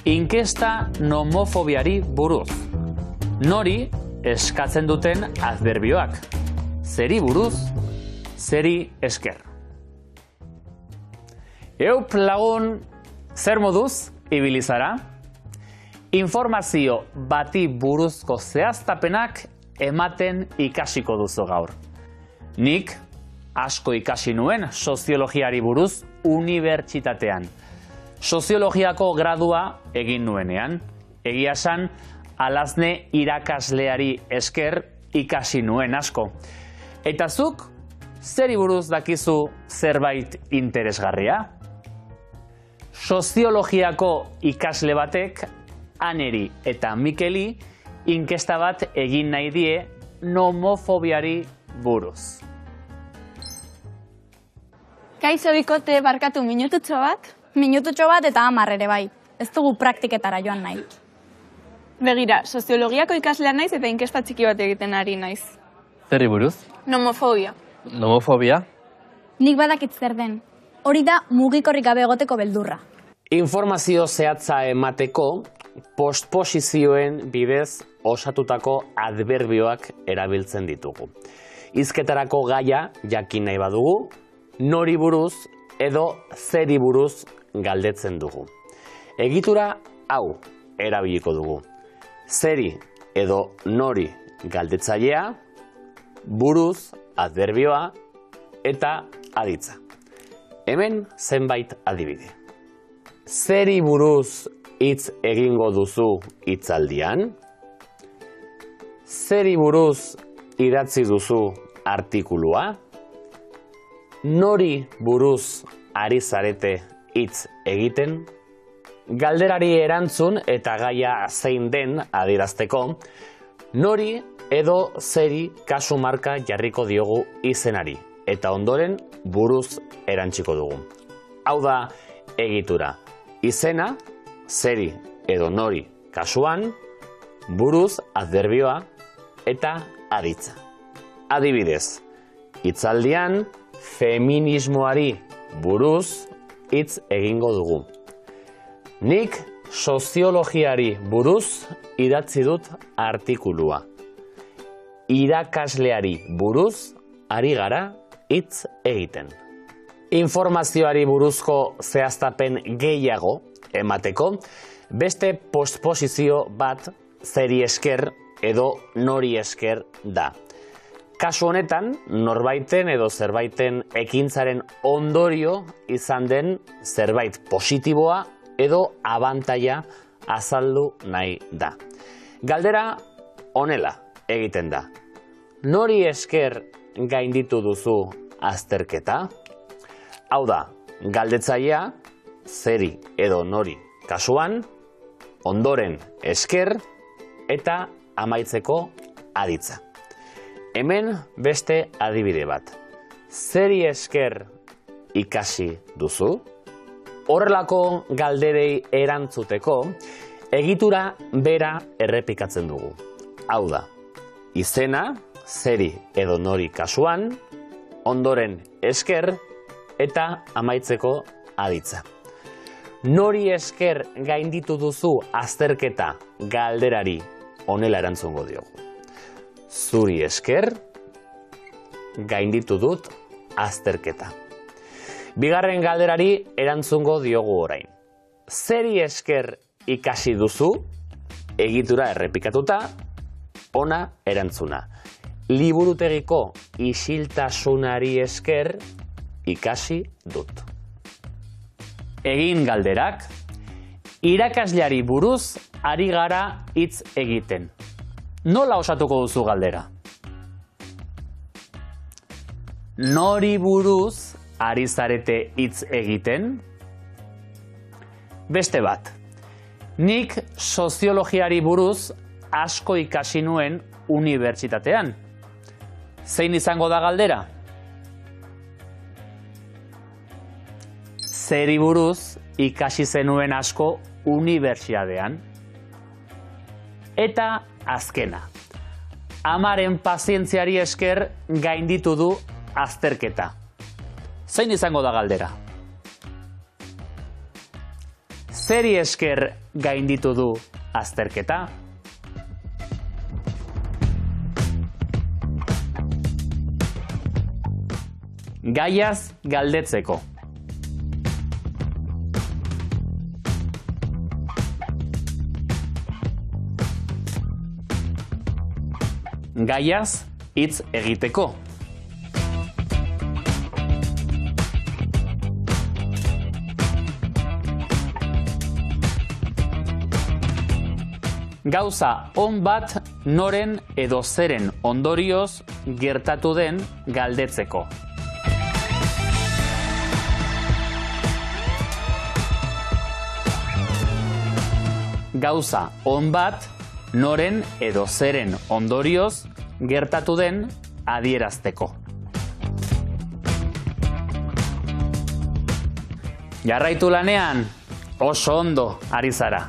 Inkesta nomofobiari buruz. Nori eskatzen duten adverbioak. Zeri buruz, zeri esker. Eup lagun, zer moduz ibili zara? Informazio bati buruzko zehaztapenak ematen ikasiko duzu gaur. Nik asko ikasi nuen soziologiari buruz unibertsitatean. Soziologiako gradua egin nuenean. Egia esan, alazne irakasleari esker ikasi nuen asko. Eta zuk, zeri buruz dakizu zerbait interesgarria? Soziologiako ikasle batek, Aneri eta Mikeli, inkesta bat egin nahi die nomofobiari buruz. Kaixo bikote, barkatu minututxo bat? Minututxo bat eta 10 ere bai. Ez dugu praktiketara joan nahi. Begira, soziologiako ikaslea naiz eta inkesta txiki bat egiten ari naiz. Zerri buruz? Nomofobia. Nomofobia? Nik badakit zer den. Hori da mugikorrik gabe egoteko beldurra. Informazio zehatza emateko, postposizioen bidez osatutako adverbioak erabiltzen ditugu. Hizketarako gaia jakin nahi badugu, nori buruz edo zeri buruz galdetzen dugu. Egitura hau erabiliko dugu. Zeri edo nori galdetzailea, buruz adverbioa eta aditza. Hemen zenbait adibide. Zeri buruz hitz egingo duzu hitzaldian? Zeri buruz idatzi duzu artikulua? Nori buruz ari zarete hitz egiten? Galderari erantzun eta gaia zein den adierazteko, nori edo zeri kasu marka jarriko diogu izenari, eta ondoren buruz erantziko dugu. Hau da egitura. Izena, zeri edo nori kasuan, buruz adverbioa eta aditza. Adibidez, hitzaldian feminismoari buruz hitz egingo dugu. Nik soziologiari buruz idatzi dut artikulua. Irakasleari buruz ari gara hitz egiten. Informazioari buruzko zehaztapen gehiago emateko, beste postposizio bat zeri esker edo nori esker da. Kasu honetan, norbaiten edo zerbaiten ekintzaren ondorio izan den zerbait positiboa edo abantaila azaldu nahi da. Galdera honela egiten da. Nori esker gainditu duzu azterketa? Hau da, galdetzailea, zeri edo nori kasuan, ondoren esker eta amaitzeko aditza. Hemen beste adibide bat. Zeri esker ikasi duzu? Horrelako galderei erantzuteko, egitura bera errepikatzen dugu. Hau da, izena, zeri edo nori kasuan, ondoren esker eta amaitzeko aditza. Nori esker gainditu duzu azterketa galderari honela erantzungo diogu. Zuri esker gainditu dut azterketa. Bigarren galderari erantzungo diogu orain. Zeri esker ikasi duzu? Egitura errepikatuta, ona erantzuna. Liburutegiko isiltasunari esker ikasi dut. Egin galderak, irakasleari buruz ari gara hitz egiten. Nola osatuko duzu galdera? Nori buruz ari zarete hitz egiten? Beste bat. Nik soziologiari buruz asko ikasi nuen unibertsitatean. Zein izango da galdera? Zeri buruz ikasi zenuen asko unibertsitatean. Eta azkena. Amaren pazientziari esker gainditu du azterketa. Zein izango da galdera? zeri esker gainditu du azterketa? Gaiaz galdetzeko. Gaiaz hitz egiteko. Gauza on bat noren edo zeren ondorioz gertatu den galdetzeko. Gauza on bat noren edo zeren ondorioz gertatu den adierazteko. Jarraitu lanean, oso ondo ari zara.